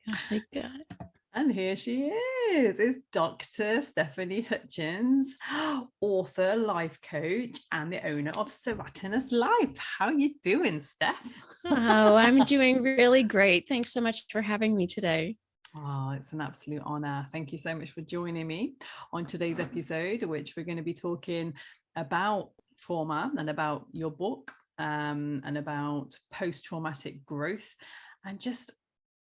Yes, I got it. And here she is. It's Dr. Stephanie Hutchins, author, life coach, and the owner of Serotinous Life. How are you doing, Steph? Oh, I'm doing really great. Thanks so much for having me today. Oh, it's an absolute honor. Thank you so much for joining me on today's episode, which we're going to be talking about trauma and about your book, and about post-traumatic growth. And just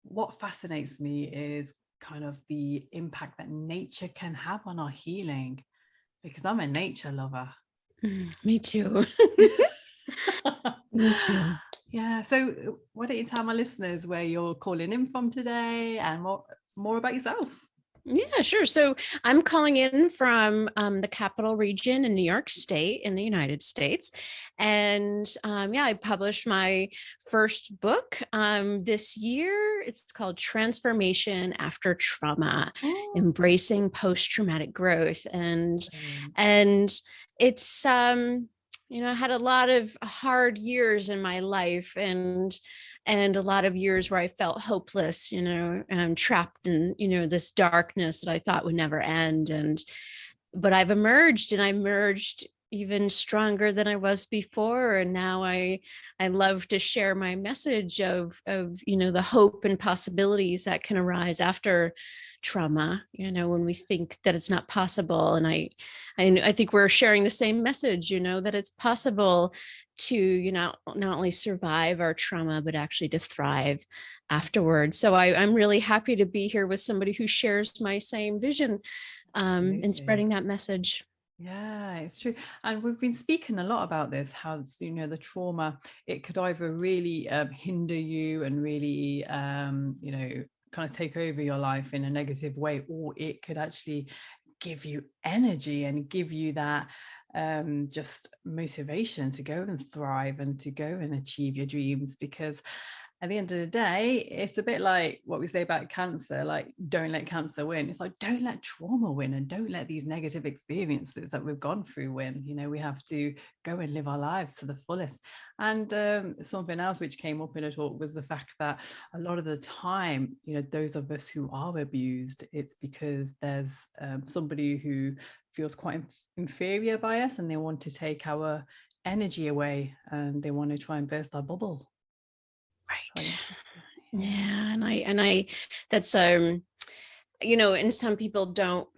what fascinates me is kind of the impact that nature can have on our healing, because I'm a nature lover. Me too. Me too. Yeah. So why don't you tell my listeners where you're calling in from today and more about yourself? Yeah, sure. So I'm calling in from the capital region in New York State in the United States. And I published my first book this year. It's called Transformation After Trauma, Embracing Post-Traumatic Growth. And it's, I had a lot of hard years in my life and a lot of years where I felt hopeless, trapped in, this darkness that I thought would never end. But I've emerged, and I emerged even stronger than I was before. And now I love to share my message of, the hope and possibilities that can arise after trauma, when we think that it's not possible. And I think we're sharing the same message, that it's possible to, not only survive our trauma, but actually to thrive afterwards. So I'm really happy to be here with somebody who shares my same vision, and spreading that message. Yeah, it's true. And we've been speaking a lot about this, how, the trauma, it could either really hinder you and really, kind of take over your life in a negative way, or it could actually give you energy and give you that just motivation to go and thrive and to go and achieve your dreams. Because at the end of the day, it's a bit like what we say about cancer, like, don't let cancer win. It's like, don't let trauma win, and don't let these negative experiences that we've gone through win. We have to go and live our lives to the fullest. And something else which came up in a talk was the fact that a lot of the time, those of us who are abused, it's because there's somebody who feels quite inferior by us, and they want to take our energy away, and they want to try and burst our bubble. Right. Yeah. And I, that's, and some people don't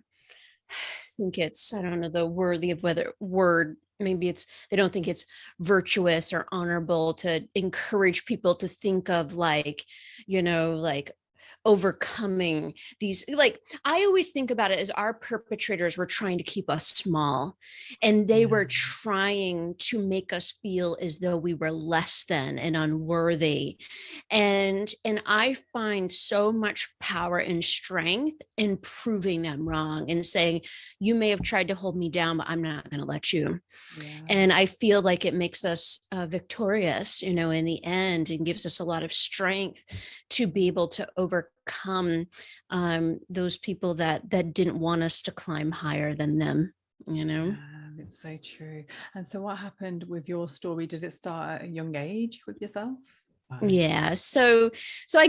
think it's, I don't know, the worthy of maybe they don't think it's virtuous or honorable to encourage people to think of like overcoming these. Like, I always think about it as our perpetrators were trying to keep us small, and they were trying to make us feel as though we were less than and unworthy. And I find so much power and strength in proving them wrong and saying, you may have tried to hold me down, but I'm not going to let you. And I feel like it makes us victorious, in the end, and gives us a lot of strength to be able to overcome those people that didn't want us to climb higher than them. It's so true. And so what happened with your story? Did it start at a young age with yourself? Yeah. So I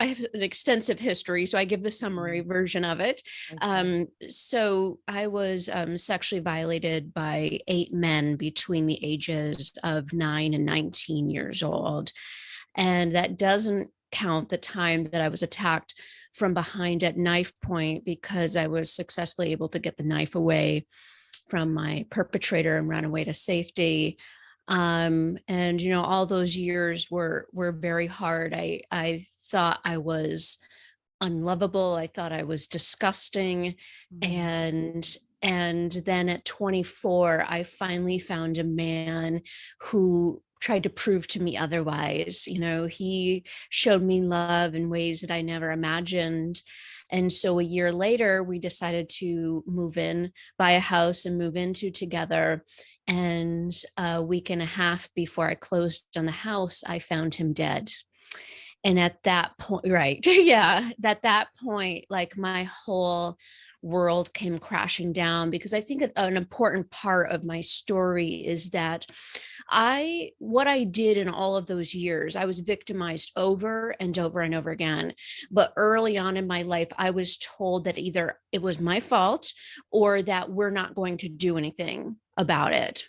have an extensive history, so I give the summary version of it. Okay. So I was sexually violated by 8 men between the ages of 9 and 19 years old. And that doesn't count the time that I was attacked from behind at knife point, because I was successfully able to get the knife away from my perpetrator and ran away to safety. And all those years were very hard. I thought I was unlovable. I thought I was disgusting. And then at 24, I finally found a man who tried to prove to me otherwise. He showed me love in ways that I never imagined. And so a year later, we decided to move in, buy a house and move into together. And a week and a half before I closed on the house, I found him dead. And at that point, right. Yeah. At that point, like, my whole world came crashing down, because I think an important part of my story is that what I did in all of those years, I was victimized over and over and over again. But early on in my life, I was told that either it was my fault or that we're not going to do anything about it,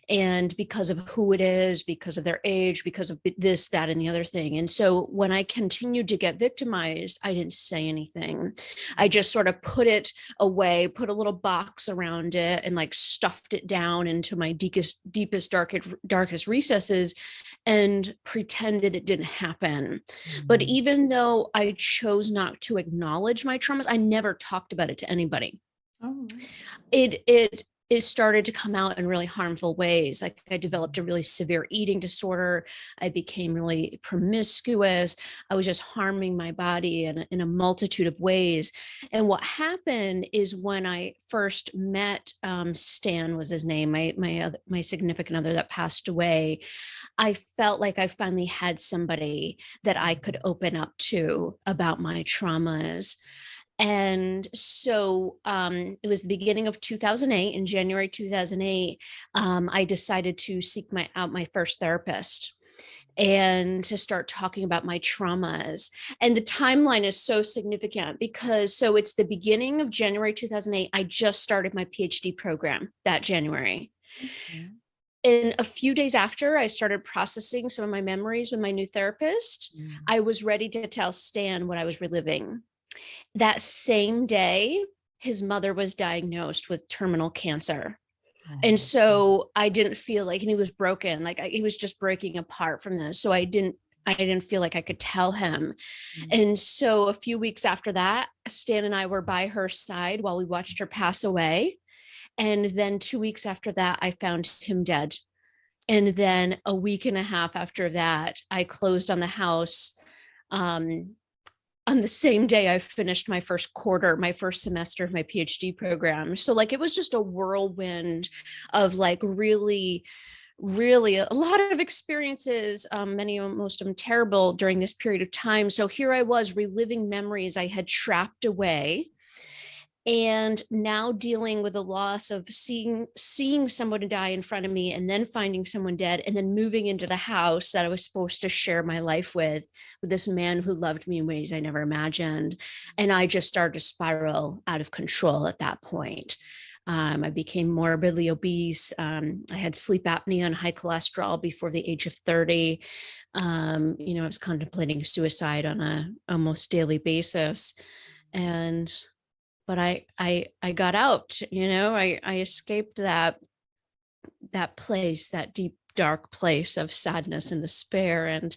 and because of who it is, because of their age, because of this, that, and the other thing. And so when I continued to get victimized, I didn't say anything. I just sort of put it away, put a little box around it, and like stuffed it down into my deepest, darkest recesses, and pretended it didn't happen. But even though I chose not to acknowledge my traumas, I never talked about it to anybody. Oh. It started to come out in really harmful ways. Like, I developed a really severe eating disorder. I became really promiscuous. I was just harming my body in a multitude of ways. And what happened is, when I first met Stan, was his name, my significant other that passed away, I felt like I finally had somebody that I could open up to about my traumas. And so it was the beginning of 2008. In January 2008, I decided to seek out my first therapist and to start talking about my traumas. And the timeline is so significant because it's the beginning of January 2008. I just started my PhD program that January. Okay. And a few days after I started processing some of my memories with my new therapist, I was ready to tell Stan what I was reliving. That same day, his mother was diagnosed with terminal cancer. And so I didn't feel like, and he was broken, like he was just breaking apart from this. So I didn't feel like I could tell him. And so a few weeks after that, Stan and I were by her side while we watched her pass away. And then 2 weeks after that, I found him dead. And then a week and a half after that, I closed on the house. On the same day I finished my first semester of my PhD program. So like, it was just a whirlwind of like really a lot of experiences, most of them terrible, during this period of time. So here I was reliving memories I had trapped away, and now dealing with the loss of seeing someone die in front of me, and then finding someone dead, and then moving into the house that I was supposed to share my life with this man who loved me in ways I never imagined. And I just started to spiral out of control at that point. I became morbidly obese. I had sleep apnea and high cholesterol before the age of 30. I was contemplating suicide on a almost daily basis. But I got out, I escaped that place, that deep, dark place of sadness and despair. And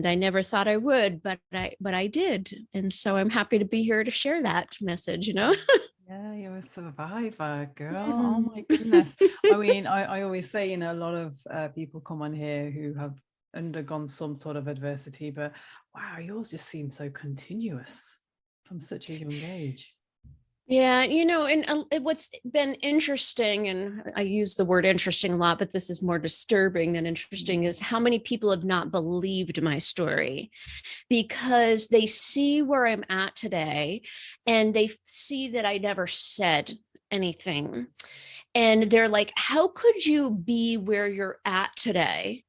I never thought I would, but I did. And so I'm happy to be here to share that message, Yeah, you're a survivor, girl. Oh my goodness. I mean, I always say, a lot of people come on here who have undergone some sort of adversity, but wow, yours just seems so continuous from such a young age. Yeah, and what's been interesting, and I use the word interesting a lot, but this is more disturbing than interesting, is how many people have not believed my story, because they see where I'm at today and they see that I never said anything. And they're like, how could you be where you're at today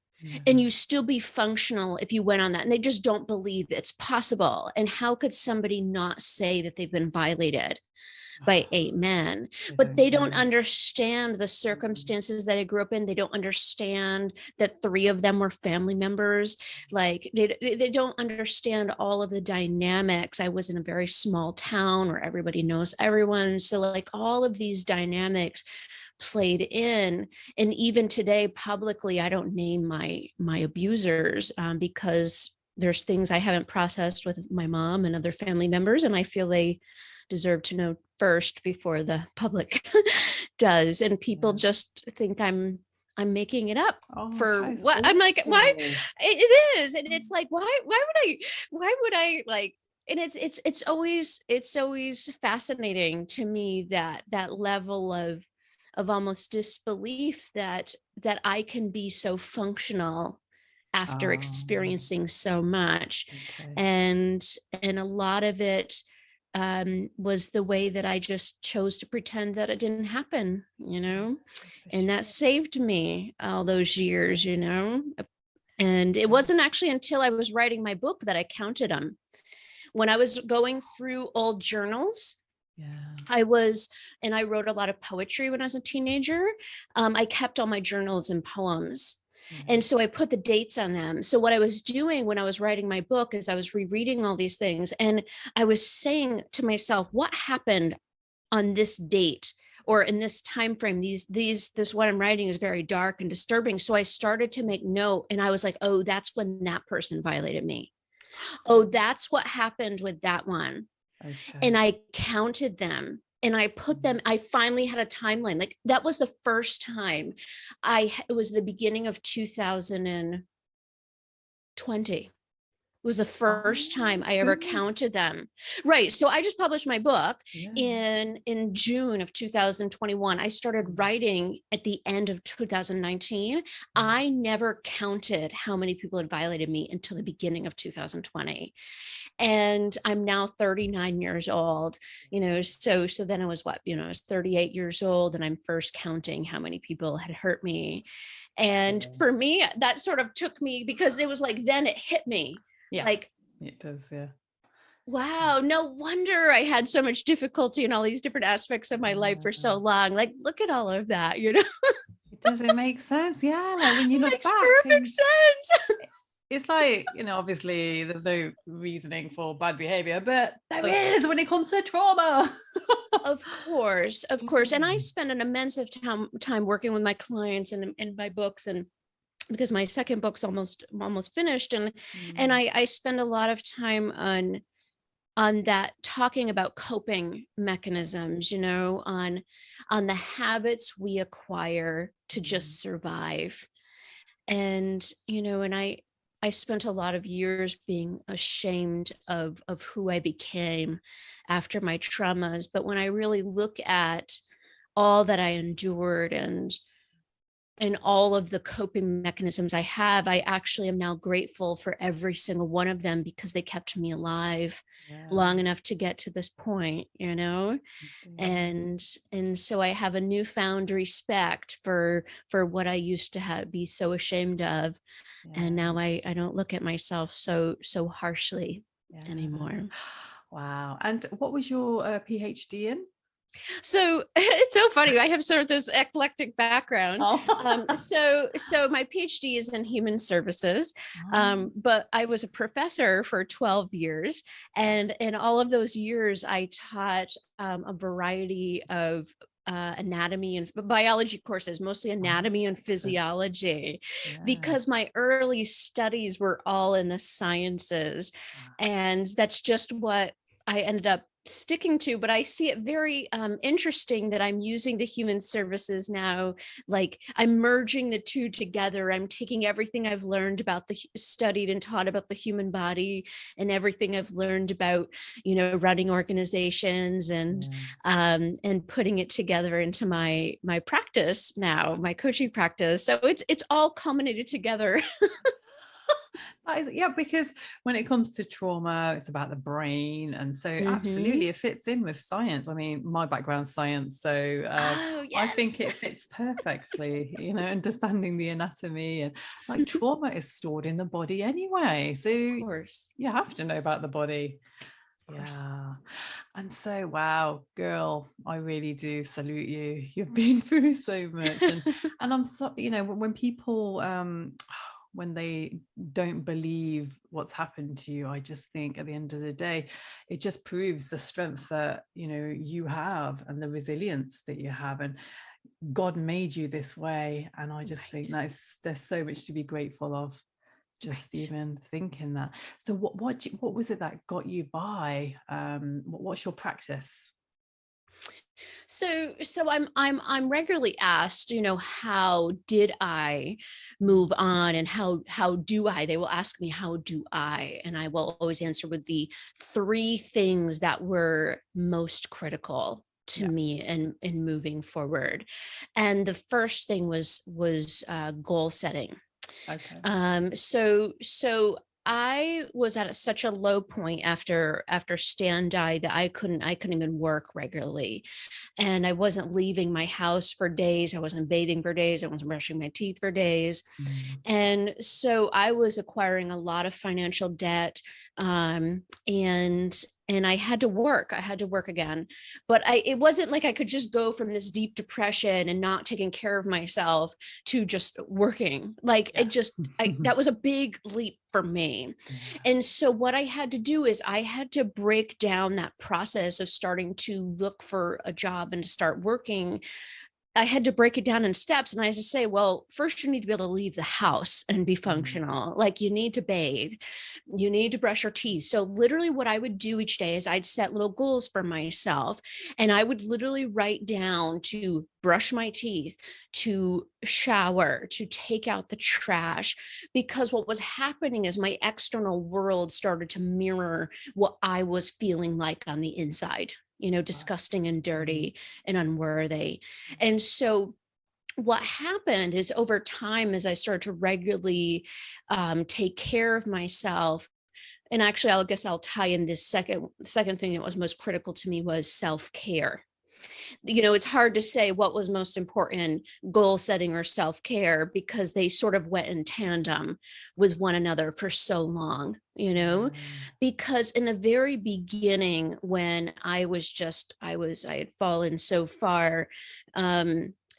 and you still be functional if you went on that? And they just don't believe it's possible. And how could somebody not say that they've been violated by 8 men? But they don't understand the circumstances that I grew up in. They don't understand that 3 of them were family members. Like they don't understand all of the dynamics. I was in a very small town where everybody knows everyone. So like, all of these dynamics played in. And even today, publicly, I don't name my abusers because there's things I haven't processed with my mom and other family members, and I feel they deserve to know first before the public does. And people just think I'm making it up for what I'm like, why it is. And it's like, why would I like, and it's always fascinating to me that level of almost disbelief that I can be so functional after experiencing so much. And a lot of it was the way that I just chose to pretend that it didn't happen, For and that sure. saved me all those years, and it wasn't actually until I was writing my book that I counted them. When I was going through old journals, Yeah. I wrote a lot of poetry when I was a teenager. I kept all my journals and poems. Yeah. And so I put the dates on them. So what I was doing when I was writing my book is I was rereading all these things, and I was saying to myself, what happened on this date or in this time frame? This what I'm writing is very dark and disturbing. So I started to make note, and I was like, oh, that's when that person violated me. Oh, that's what happened with that one. And Okay. I counted them and I put them, I finally had a timeline. Like that was the first time it was the beginning of 2020. Was the first Oh time I ever goodness. counted them. Right. So I just published my book Yeah. in June of 2021. I started Mm. writing at the end of 2019. Mm. I never counted how many people had violated me until the beginning of 2020. And I'm now 39 years old, so then I was I was 38 years old, and I'm first counting how many people had hurt me. And Yeah. for me, that sort of took me, because it was like, then it hit me Yeah, like, it does. Yeah. wow, no wonder I had so much difficulty in all these different aspects of my life for so Yeah. long. Like, look at all of that, It doesn't make sense. Yeah. Like when you It look makes back perfect and sense. it's like, obviously there's no reasoning for bad behavior, but there Of is when course. it comes to trauma. Of course, of course. And I Yeah. spend an immense of time working with my clients and in my books, and because my second book's almost finished, and Mm. I spend a lot of time on that, talking about coping mechanisms, on the habits we acquire to Mm. just survive. And and I spent a lot of years being ashamed of who I became after my traumas, but when I really look at all that I endured and all of the coping mechanisms I have, I actually am now grateful for every single one of them, because they kept me alive Yeah. long enough to get to this point, Indeed. and so I have a newfound respect for what I used to be so ashamed of, and Yeah. now I don't look at myself so harshly Yeah. anymore. Wow. And what was your PhD in? So it's so funny. I have sort of this eclectic background. Oh. So my PhD is in human services, but I was a professor for 12 years, and in all of those years, I taught a variety of anatomy and biology courses, mostly Oh, anatomy and excellent. physiology, Yeah. because my early studies were all in the sciences, Wow. and that's just what I ended up sticking to. But I see it very interesting that I'm using the human services now. Like, I'm merging the two together. I'm taking everything I've learned about studied and taught about the human body, and everything I've learned about, running organizations, Yeah. and putting it together into my practice now, my coaching practice. So it's all culminated together. Yeah, because when it comes to trauma, it's about the brain. And so Mm-hmm. absolutely it fits in with science. I mean, my background's science, so Oh, I think yes. it fits perfectly, understanding the anatomy and like trauma is stored in the body anyway. So Of you course. have to know about the body. Of course. Yeah. And so, wow, girl, I really do salute you. You've been through so much. And I'm so, when people when they don't believe what's happened to you, I just think at the end of the day, it just proves the strength that, you have and the resilience that you have. And God made you this way. And I just think Right. there's so much to be grateful of, just Right. even thinking that. So what was it that got you by? What's your practice? So I'm regularly asked, how did I move on, and how do I? They will ask me, how do I? And I will always answer with the three things that were most critical to Yeah. me in moving forward. And the first thing was goal setting. Okay. So I was at such a low point after Stan died that I couldn't even work regularly. And I wasn't leaving my house for days. I wasn't bathing for days. I wasn't brushing my teeth for days. Mm. And so I was acquiring a lot of financial debt. And I had to work. I had to work again. But it wasn't like I could just go from this deep depression and not taking care of myself to just working. Like Yeah. it just, that was a big leap for me. Yeah. And so what I had to do is I had to break down that process of starting to look for a job and to start working. I had to break it down in steps. And I had to say, well, first you need to be able to leave the house and be functional. Like you need to bathe, you need to brush your teeth. So literally what I would do each day is I'd set little goals for myself. And I would literally write down to brush my teeth, to shower, to take out the trash, because what was happening is my external world started to mirror what I was feeling like on the inside, disgusting and dirty and unworthy. And so what happened is over time, as I started to regularly take care of myself, and actually, I guess I'll tie in this second thing that was most critical to me was self-care. It's hard to say what was most important, goal setting or self-care, because they sort of went in tandem with one another for so long, because in the very beginning, when I had fallen so far,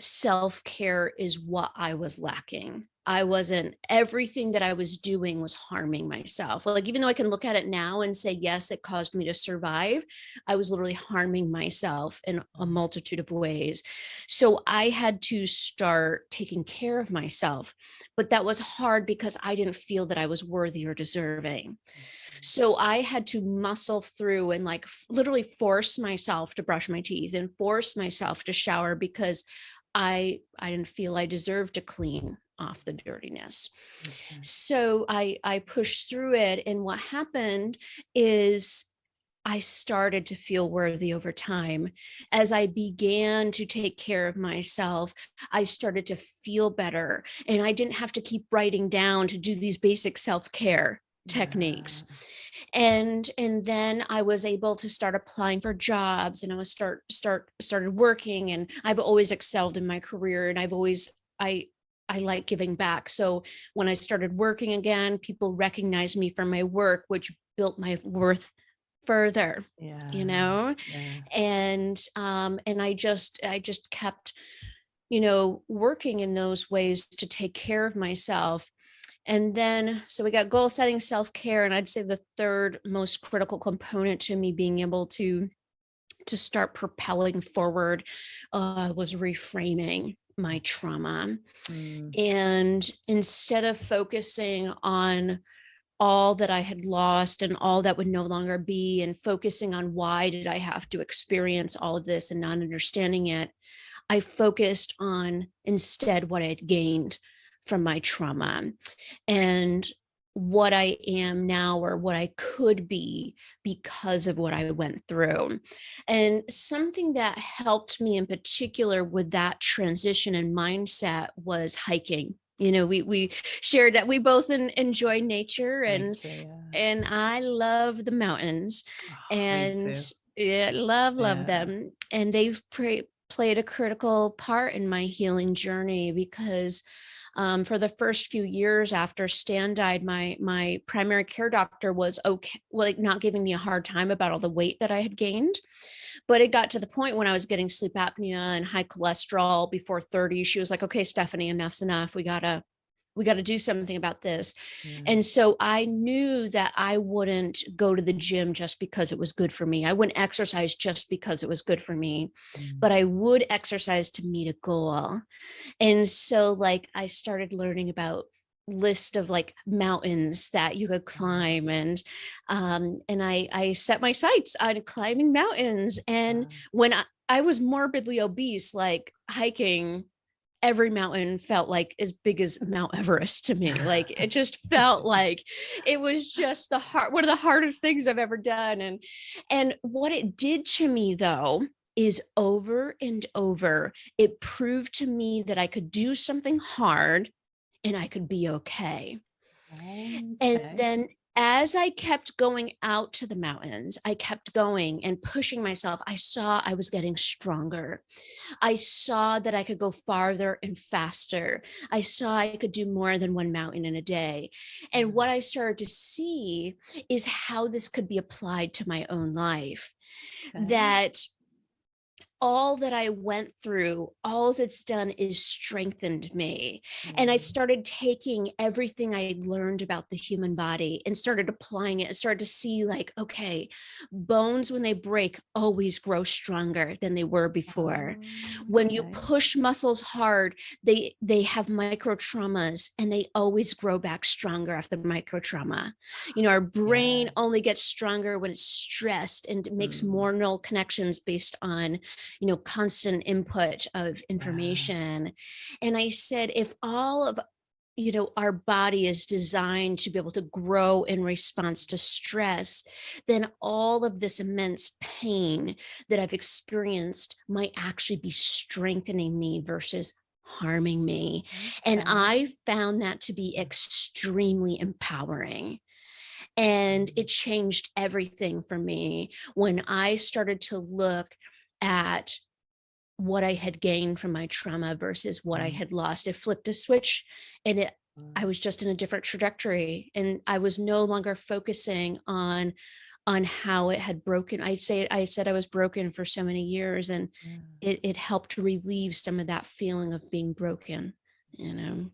self-care is what I was lacking. Everything that I was doing was harming myself. Like, even though I can look at it now and say, yes, it caused me to survive, I was literally harming myself in a multitude of ways. So I had to start taking care of myself, but that was hard because I didn't feel that I was worthy or deserving. So I had to muscle through and literally force myself to brush my teeth and force myself to shower because I didn't feel I deserved to clean off the dirtiness. Okay. So I pushed through it. And what happened is I started to feel worthy over time. As I began to take care of myself, I started to feel better. And I didn't have to keep writing down to do these basic self-care techniques. And then I was able to start applying for jobs, and I was started working, and I've always excelled in my career, and I like giving back. So when I started working again, people recognized me for my work, which built my worth further. Yeah. And I just kept, working in those ways to take care of myself. And then, so we got goal setting, self-care, and I'd say the third most critical component to me being able to start propelling forward was reframing my trauma. And instead of focusing on all that I had lost and all that would no longer be, and focusing on why did I have to experience all of this and not understanding it, I focused on instead what I had gained from my trauma and what I am now, or what I could be because of what I went through. And something that helped me in particular with that transition and mindset was hiking. We shared that we both enjoy nature, and I love the mountains, and love them. And they've played a critical part in my healing journey because for the first few years after Stan died, my primary care doctor was okay, not giving me a hard time about all the weight that I had gained. But it got to the point when I was getting sleep apnea and high cholesterol before 30, she was like, okay, Stephanie, enough's enough. We gotta do something about this. And so I knew that I wouldn't go to the gym just because it was good for me. I wouldn't exercise just because it was good for me, but I would exercise to meet a goal. And so I started learning about list of mountains that you could climb, and I set my sights on climbing mountains. And when I was morbidly obese, hiking every mountain felt like as big as Mount Everest to me. It just felt like it was just one of the hardest things I've ever done. And what it did to me though is over and over, it proved to me that I could do something hard and I could be okay. And then as I kept going out to the mountains, I kept going and pushing myself. I saw I was getting stronger. I saw that I could go farther and faster. I saw I could do more than one mountain in a day. And what I started to see is how this could be applied to my own life. That all that I went through, all it's done is strengthened me. And I started taking everything I had learned about the human body and started applying it and started to see like, okay, bones when they break always grow stronger than they were before. When you push muscles hard, they have micro traumas and they always grow back stronger after micro trauma. You know, our brain only gets stronger when it's stressed and it makes more neural connections based on, you know, constant input of information. And I said, if all of, you know, our body is designed to be able to grow in response to stress, then all of this immense pain that I've experienced might actually be strengthening me versus harming me. And I found that to be extremely empowering. And it changed everything for me when I started to look at what I had gained from my trauma versus what I had lost. It flipped a switch and I was just in a different trajectory, and I was no longer focusing on how it had broken. I said I was broken for so many years, and it helped relieve some of that feeling of being broken, you know.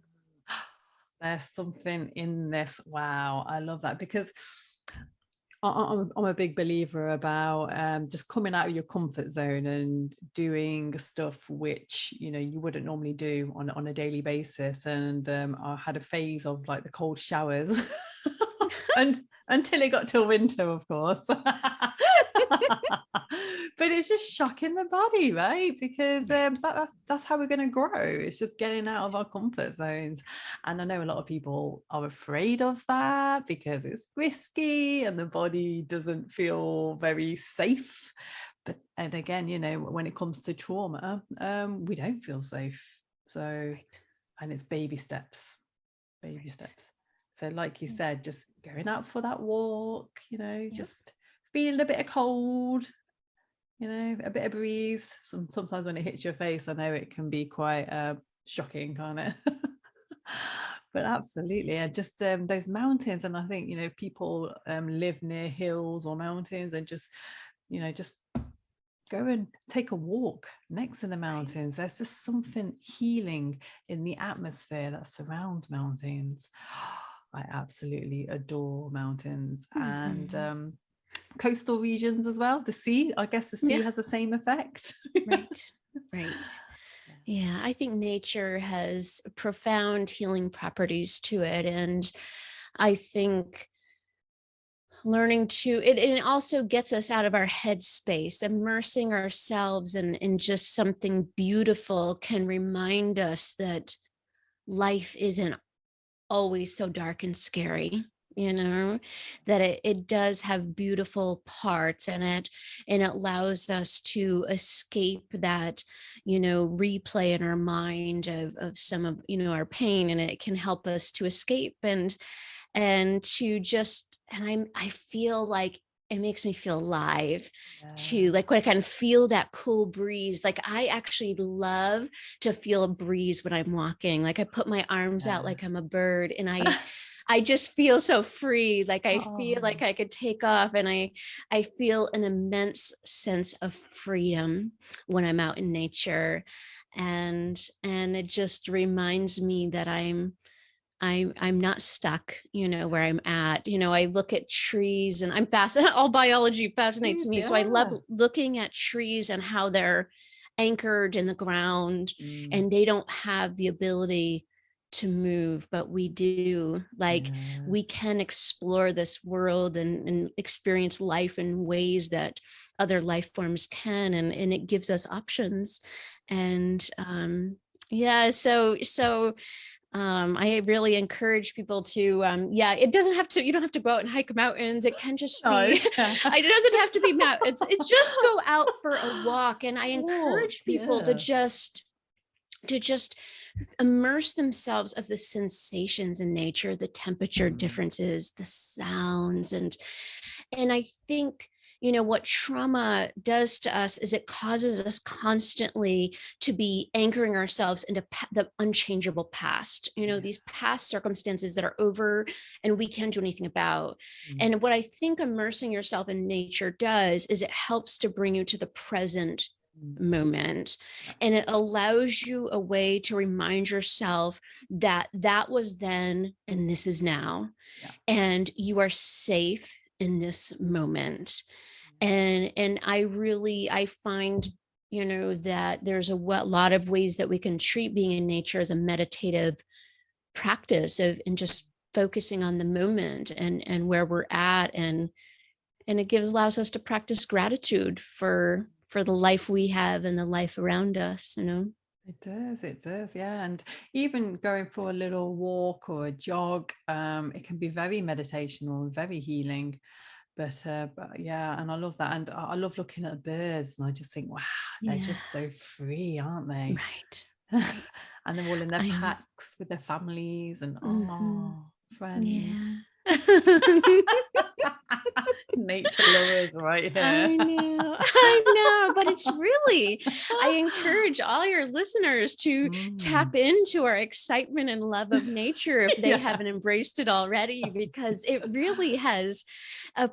There's something in this. Wow, I love that, because I'm a big believer about just coming out of your comfort zone and doing stuff which, you know, you wouldn't normally do on a daily basis. And I had a phase of like the cold showers and until it got to winter, of course. But it's just shocking the body, right? Because that's how we're going to grow. It's just getting out of our comfort zones. And I know a lot of people are afraid of that because it's risky and the body doesn't feel very safe. But and again, you know, when it comes to trauma, we don't feel safe. So, and it's baby steps. So like you said, just going out for that walk, you know, just feeling a bit of cold, you know, a bit of breeze. Sometimes when it hits your face, I know it can be quite shocking, can't it? But absolutely. And just those mountains. And I think, you know, people live near hills or mountains and just, you know, just go and take a walk next to the mountains. There's just something healing in the atmosphere that surrounds mountains. I absolutely adore mountains and coastal regions as well. The sea, I guess the sea has the same effect. Right. Yeah, I think nature has profound healing properties to it. And I think learning to it also gets us out of our head space. Immersing ourselves in just something beautiful can remind us that life isn't always so dark and scary, you know, that it does have beautiful parts in it, and it allows us to escape that, you know, replay in our mind of some of, you know, our pain, and it can help us to escape and to just, and I feel like it makes me feel alive too. Like when I can feel that cool breeze, like I actually love to feel a breeze when I'm walking. Like I put my arms out like I'm a bird, and I just feel so free. Like I feel like I could take off, and I feel an immense sense of freedom when I'm out in nature. And it just reminds me that I'm not stuck, you know, where I'm at. You know, I look at trees and I'm fascinated. All biology fascinates me. So I love looking at trees and how they're anchored in the ground and they don't have the ability to move, but we do. Like we can explore this world and experience life in ways that other life forms can, and it gives us options. And so I really encourage people to, it doesn't have to, you don't have to go out and hike mountains. It can just be, it doesn't have to be mountains. It's just go out for a walk. And I encourage people to just immerse themselves of the sensations in nature, the temperature differences, the sounds. And I think, what trauma does to us is it causes us constantly to be anchoring ourselves into the unchangeable past, these past circumstances that are over and we can't do anything about. And what I think immersing yourself in nature does is it helps to bring you to the present moment, and it allows you a way to remind yourself that that was then and this is now, and you are safe in this moment. And I find, that there's a lot of ways that we can treat being in nature as a meditative practice and just focusing on the moment and where we're at. And it allows us to practice gratitude for the life we have and the life around us. It does, yeah. And even going for a little walk or a jog, it can be very meditational, very healing. But yeah, and I love that. And I love looking at birds, and I just think, wow, they're just so free, aren't they? Right. And they're all in their packs with their families and friends. Yeah. Nature lovers right here. I know, but it's really, I encourage all your listeners to tap into our excitement and love of nature if they haven't embraced it already, because it really has a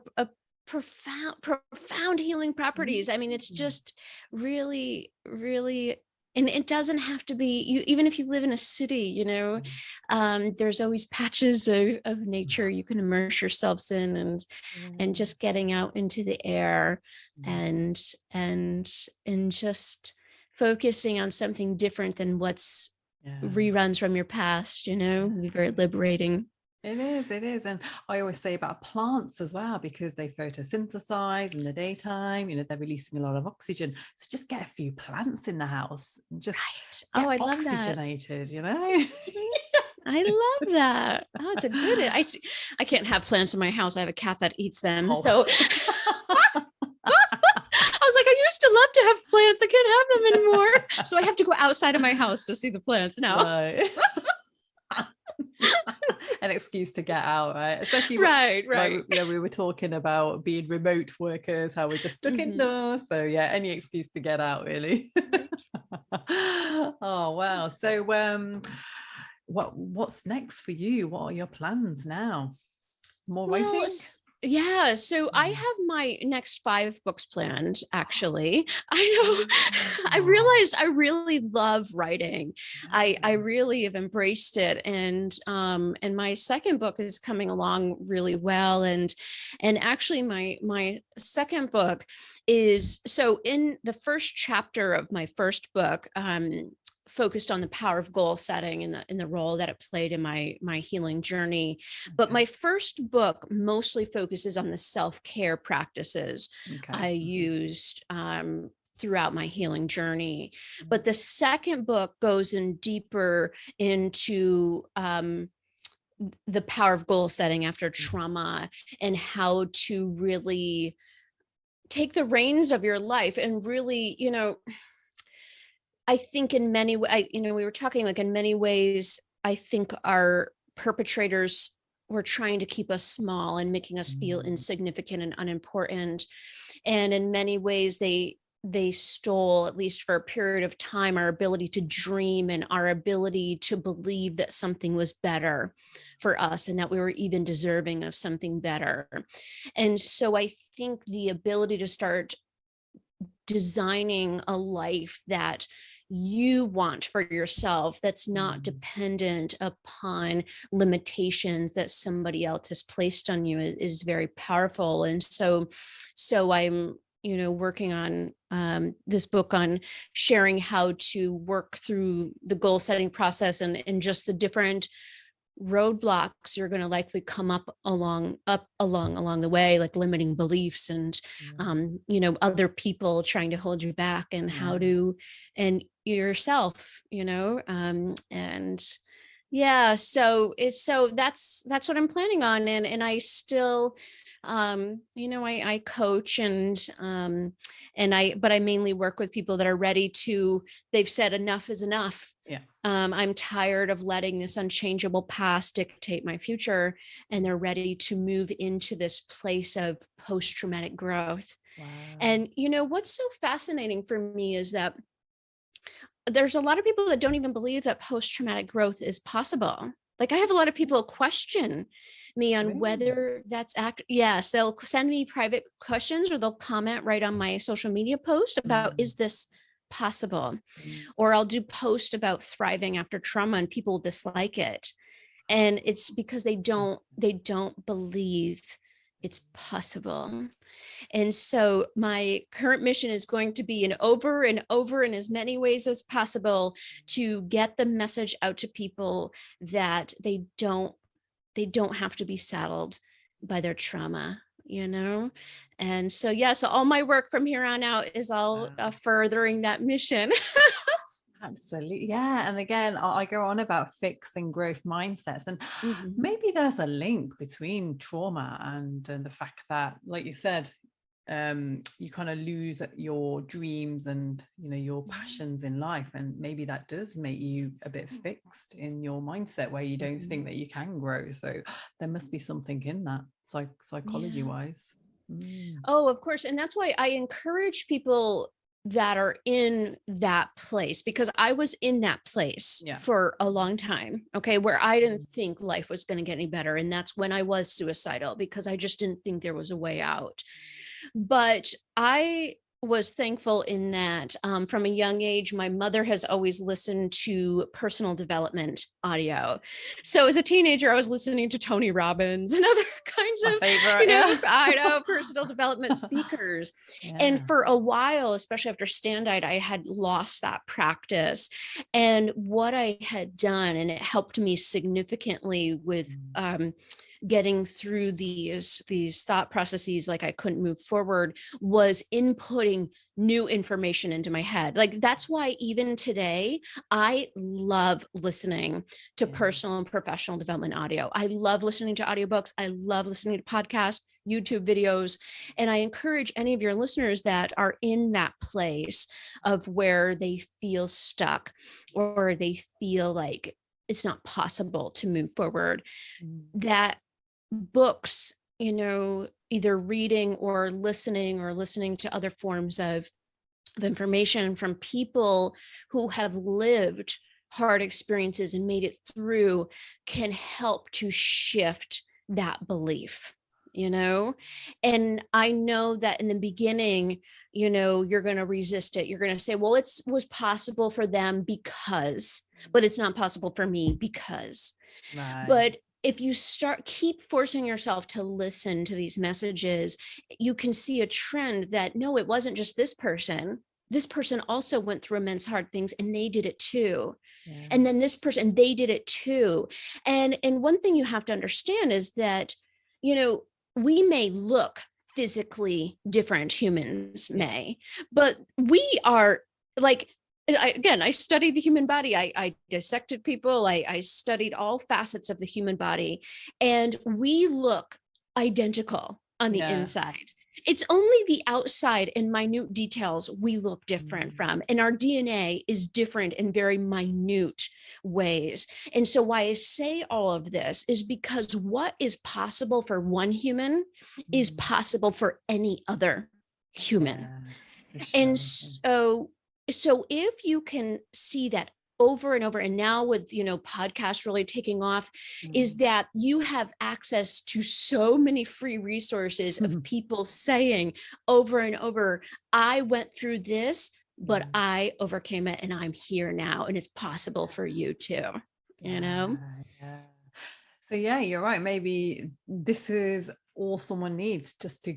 profound healing properties. I mean, it's just really, really. And it doesn't have to be you, even if you live in a city, there's always patches of nature you can immerse yourselves in, and just getting out into the air and just focusing on something different than what's reruns from your past, be very liberating. It is. And I always say about plants as well, because they photosynthesize in the daytime, they're releasing a lot of oxygen. So just get a few plants in the house and just get I love oxygenated, I love that. Oh, it's a good, I can't have plants in my house. I have a cat that eats them. So I was like, I used to love to have plants. I can't have them anymore. So I have to go outside of my house to see the plants now. Right. An excuse to get out, right? Especially right. Like, we were talking about being remote workers, how we're just stuck indoors. So yeah, any excuse to get out, really. Oh wow. So what's next for you? What are your plans now? More writing? Yeah, so I have my next 5 books planned, actually. I know. I realized I really love writing. I really have embraced it. And my second book is coming along really well. And actually my second book is, so in the first chapter of my first book, focused on the power of goal setting and in the role that it played in my healing journey. But my first book mostly focuses on the self-care practices I used throughout my healing journey. But the second book goes in deeper into the power of goal setting after trauma, and how to really take the reins of your life and really, I think in many ways, we were talking, like, in many ways, I think our perpetrators were trying to keep us small and making us feel insignificant and unimportant. And in many ways, they stole, at least for a period of time, our ability to dream and our ability to believe that something was better for us and that we were even deserving of something better. And so I think the ability to start designing a life that you want for yourself, that's not dependent upon limitations that somebody else has placed on you, is very powerful. And so I'm working on this book on sharing how to work through the goal setting process and just the different roadblocks you're going to likely come up along the way, like limiting beliefs and other people trying to hold you back, and how to, and yourself, and Yeah, so that's what I'm planning on, and I still, I coach, but I mainly work with people that are ready to. They've said enough is enough. Yeah. I'm tired of letting this unchangeable past dictate my future, and they're ready to move into this place of post-traumatic growth. Wow. And what's so fascinating for me is that there's a lot of people that don't even believe that post-traumatic growth is possible. Like, I have a lot of people question me on Really? whether that's yes, they'll send me private questions, or they'll comment right on my social media post about, is this possible? Or I'll do post about thriving after trauma, and people dislike it. And it's because they don't believe it's possible. And so my current mission is going to be, over and over in as many ways as possible, to get the message out to people that they don't have to be saddled by their trauma, And so, yeah, so all my work from here on out is all furthering that mission. Absolutely. Yeah. And again, I go on about fixing growth mindsets, and maybe there's a link between trauma and the fact that, like you said, you kind of lose your dreams and your passions in life, and maybe that does make you a bit fixed in your mindset, where you don't think that you can grow. So there must be something in that, psychology wise. Oh, of course. And that's why I encourage people that are in that place, because I was in that place for a long time, okay, where I didn't think life was going to get any better. And that's when I was suicidal, because I just didn't think there was a way out. But I was thankful in that, from a young age, my mother has always listened to personal development audio. So as a teenager, I was listening to Tony Robbins and other kinds My of, favorite, personal development speakers. And for a while, especially after Standard, I had lost that practice. And what I had done, and it helped me significantly with getting through these thought processes, like I couldn't move forward, was inputting new information into my head. Like, that's why even today, I love listening to personal and professional development audio. I love listening to audiobooks. I love listening to podcasts, YouTube videos. And I encourage any of your listeners that are in that place of where they feel stuck, or they feel like it's not possible to move forward, that books, either reading or listening to other forms of information from people who have lived hard experiences and made it through, can help to shift that belief. And I know that in the beginning, you're going to resist it. You're going to say, well, it was possible for them because, but it's not possible for me because. But if you keep forcing yourself to listen to these messages, you can see a trend that, no, it wasn't just this person. This person also went through immense hard things, and they did it too. And then this person, they did it too. And one thing you have to understand is that, we may look physically different, humans may, but we are like, I studied the human body. I dissected people. I studied all facets of the human body, and we look identical on the inside. It's only the outside and minute details we look different from. And our DNA is different in very minute ways. And so why I say all of this is because what is possible for one human is possible for any other human. And so if you can see that over and over, and now with, podcasts really taking off, is that you have access to so many free resources of people saying over and over, I went through this, but I overcame it, and I'm here now, and it's possible for you too, So you're right. Maybe this is all someone needs, just to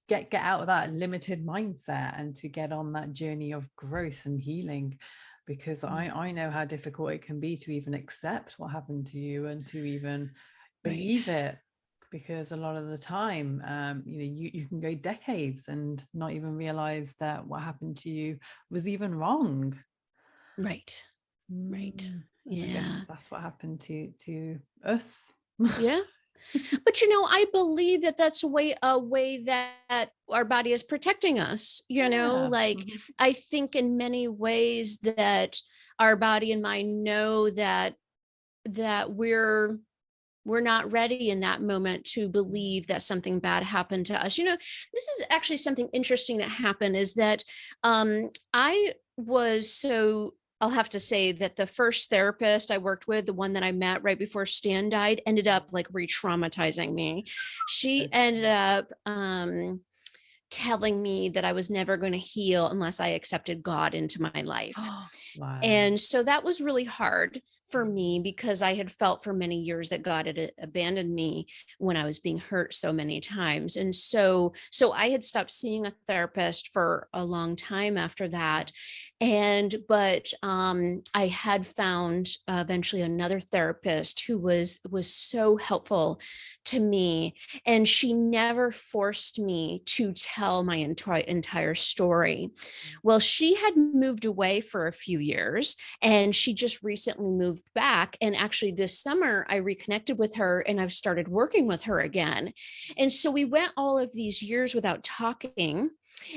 get out of that limited mindset and to get on that journey of growth and healing, because I know how difficult it can be to even accept what happened to you and to even believe it, because a lot of the time you can go decades and not even realize that what happened to you was even wrong. Right. Right. And I guess Yeah. that's what happened to us. Yeah. But I believe that that's a way that our body is protecting us, Yeah. like I think in many ways that our body and mind know that we're not ready in that moment to believe that something bad happened to us. This is actually something interesting that happened is that I was so I'll have to say that the first therapist I worked with, the one that I met right before Stan died, ended up like re-traumatizing me. She ended up telling me that I was never going to heal unless I accepted God into my life. Wow. And so that was really hard for me because I had felt for many years that God had abandoned me when I was being hurt so many times. And so I had stopped seeing a therapist for a long time after that. But I had found eventually another therapist who was so helpful to me, and she never forced me to tell my entire story. Well, she had moved away for a few years and she just recently moved back. And actually, this summer, I reconnected with her and I've started working with her again. And so we went all of these years without talking.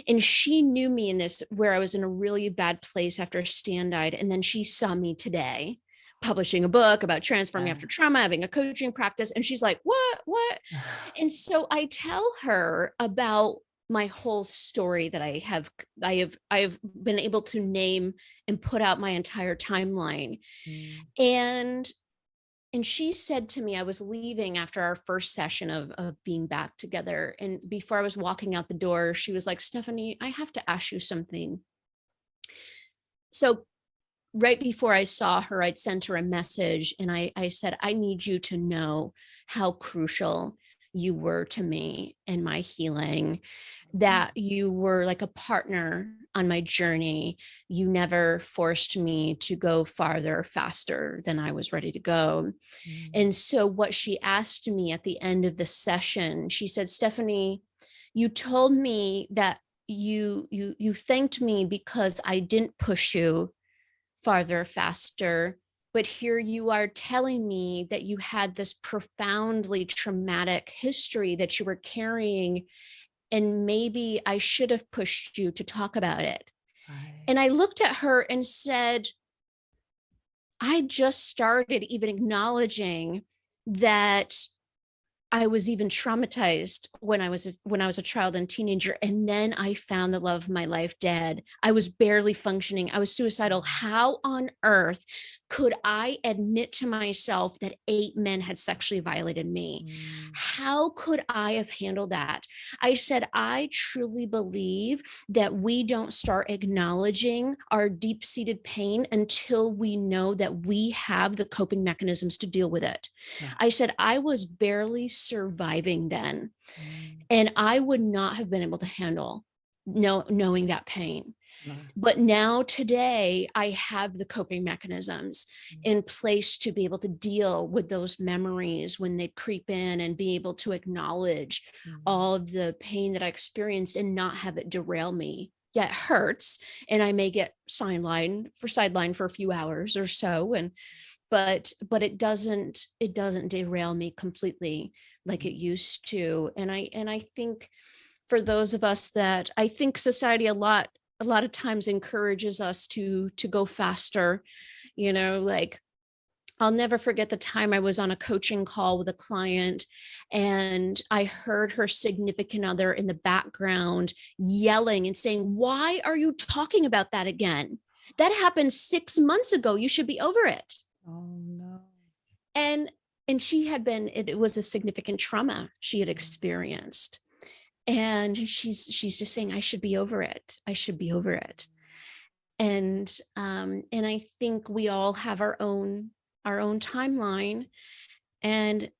And she knew me in this where I was in a really bad place after Stan died. And then she saw me today publishing a book about transforming after trauma, having a coaching practice. And she's like, what? And so I tell her about my whole story that I have been able to name and put out my entire timeline. And she said to me, I was leaving after our first session of being back together. And before I was walking out the door, she was like, Stephanie, I have to ask you something. So right before I saw her, I'd sent her a message and I said, I need you to know how crucial you were to me and my healing, that you were like a partner on my journey. You never forced me to go farther, faster than I was ready to go. And so what she asked me at the end of the session, she said, Stephanie, you told me that you thanked me because I didn't push you farther, faster. But here you are telling me that you had this profoundly traumatic history that you were carrying, and maybe I should have pushed you to talk about it. Right. And I looked at her and said, I just started even acknowledging that I was even traumatized when I was a child and teenager. And then I found the love of my life dead. I was barely functioning. I was suicidal. How on earth could I admit to myself that 8 men had sexually violated me? How could I have handled that? I said, I truly believe that we don't start acknowledging our deep-seated pain until we know that we have the coping mechanisms to deal with it. Yeah. I said, I was barely surviving then. And I would not have been able to handle knowing that pain. No. But now today, I have the coping mechanisms in place to be able to deal with those memories when they creep in and be able to acknowledge all of the pain that I experienced and not have it derail me. Yeah, it hurts. And I may get sidelined for a few hours or so. But it doesn't derail me completely like it used to. And I think for those of us that I think society a lot of times encourages us to go faster, like I'll never forget the time I was on a coaching call with a client and I heard her significant other in the background yelling and saying, why are you talking about that again? That happened 6 months ago. You should be over it. Oh no. And it was a significant trauma she had experienced. And she's just saying, I should be over it. I should be over it. And I think we all have our own timeline. And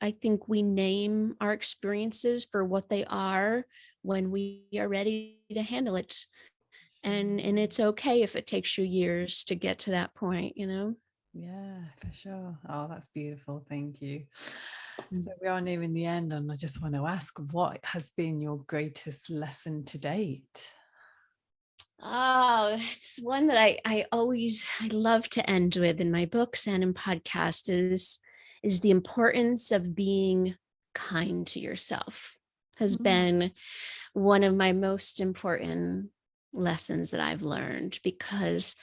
I think we name our experiences for what they are when we are ready to handle it. And it's okay if it takes you years to get to that point, Yeah, for sure. Oh, that's beautiful. Thank you. So we are nearing the end, and I just want to ask, what has been your greatest lesson to date? Oh, it's one that I love to end with in my books and in podcasts is the importance of being kind to yourself has Mm. been one of my most important lessons that I've learned, because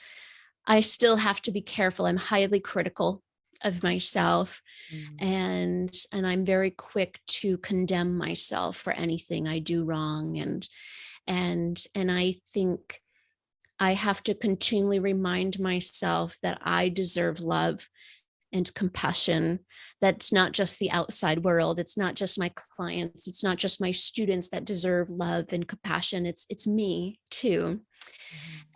I still have to be careful. I'm highly critical of myself, Mm. and I'm very quick to condemn myself for anything I do wrong, and I think I have to continually remind myself that I deserve love and compassion. That's not just the outside world. It's not just my clients. It's not just my students that deserve love and compassion. It's me too.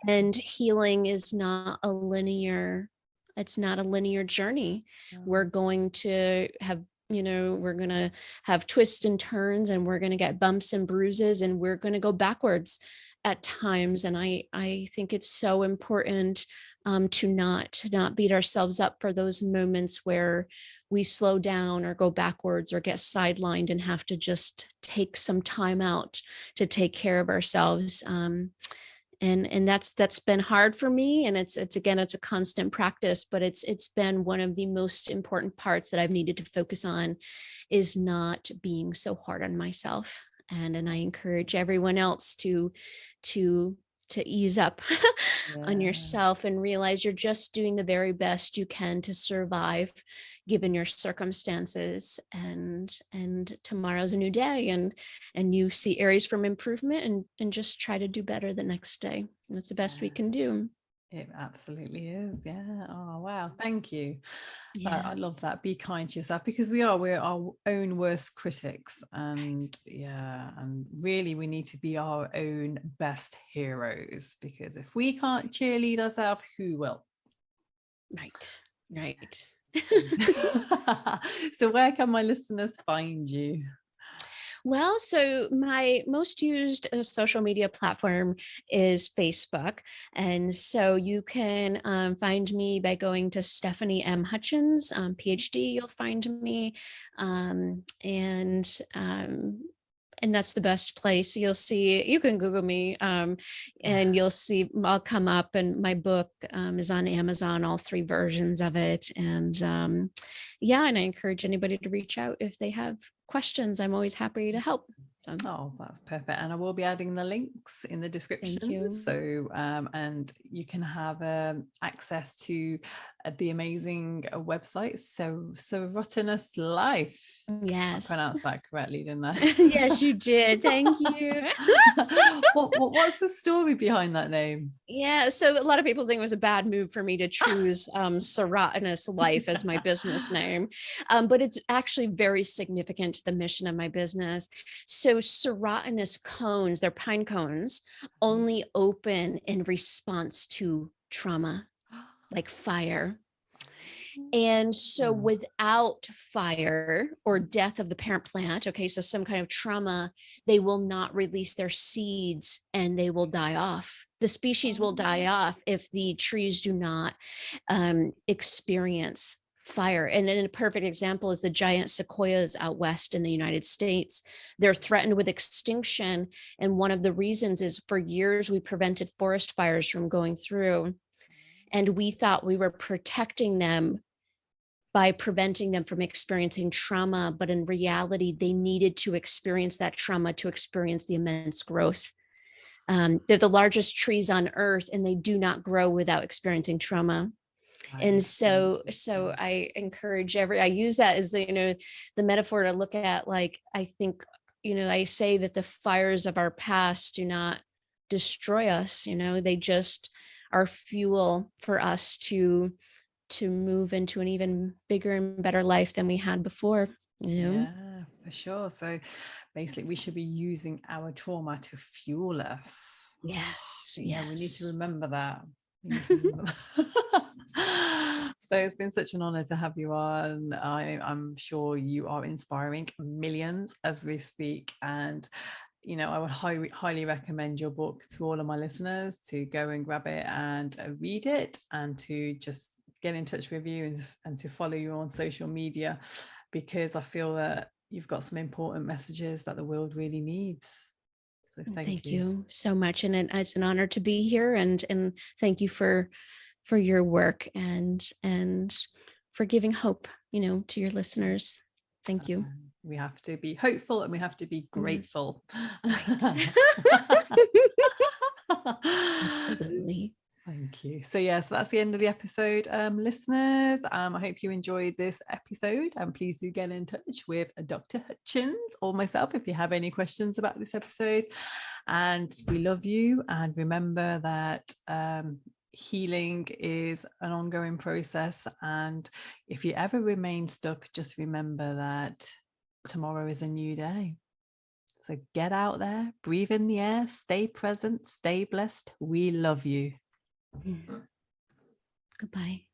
And healing is not a linear, it's not a linear journey. We're Mm. going to have, we're going to have twists and turns, and we're going to get bumps and bruises, and we're going to go backwards at times. And I think it's so important to not beat ourselves up for those moments where we slow down or go backwards or get sidelined and have to just take some time out to take care of ourselves. And that's been hard for me, and it's again, it's a constant practice, but it's been one of the most important parts that I've needed to focus on, is not being so hard on myself. And I encourage everyone else to ease up on Yeah. yourself and realize you're just doing the very best you can to survive given your circumstances, and tomorrow's a new day, and you see areas from improvement, and just try to do better the next day. That's the best we Yeah. can do. It absolutely is. Yeah. Oh, wow. Thank you. I Yeah. love that. Be kind to yourself, because we're our own worst critics. And yeah, and really we need to be our own best heroes, because if we can't cheerlead ourselves, who will? Right. Right. So where can my listeners find you? Well, so my most used social media platform is Facebook. And so you can find me by going to Stephanie M. Hutchins, PhD, you'll find me. And that's the best place. You'll see, you can Google me, and you'll see I'll come up, and my book is on Amazon, all three versions of it. And yeah, and I encourage anybody to reach out if they have questions. I'm always happy to help. So Oh, that's perfect. And I will be adding the links in the thank description. you. So, and you can have access to the amazing website, Serotinous Life. I Yes. pronounced that correctly, didn't I? Yes, you did. Thank you. What's the story behind that name? Yeah, so a lot of people think it was a bad move for me to choose Serotinous Life as my business name, but it's actually very significant to the mission of my business. So serotinous cones, they're pine cones, only open in response to trauma, like fire. And so without fire or death of the parent plant, okay, so some kind of trauma, they will not release their seeds and they will die off. The species will die off if the trees do not experience fire. And then a perfect example is the giant sequoias out west in the United States. They're threatened with extinction. And one of the reasons is, for years, we prevented forest fires from going through. And we thought we were protecting them by preventing them from experiencing trauma. But in reality, they needed to experience that trauma to experience the immense growth. They're the largest trees on earth, and they do not grow without experiencing trauma. That And is so so beautiful. I encourage I use that as the metaphor to look at, like, I think, I say that the fires of our past do not destroy us, they just are fuel for us to move into an even bigger and better life than we had before, Yeah, for sure. So basically, we should be using our trauma to fuel us. Yes, Yeah, we need to yes. remember that. We need to remember that. So it's been such an honor to have you on. I'm sure you are inspiring millions as we speak. And I would highly recommend your book to all of my listeners to go and grab it and read it, and to just get in touch with you, and to follow you on social media, because I feel that you've got some important messages that the world really needs. So Thank you so much. And it's an honor to be here, and thank you for your work and for giving hope, to your listeners. Thank you. We have to be hopeful and we have to be grateful. Yes. Right. Absolutely. Thank you. So yes, that's the end of the episode, listeners. I hope you enjoyed this episode, and please do get in touch with Dr. Hutchins or myself if you have any questions about this episode. And we love you, and remember that healing is an ongoing process, and if you ever remain stuck, just remember that tomorrow is a new day. So get out there, breathe in the air, stay present, stay blessed. We love you. Goodbye.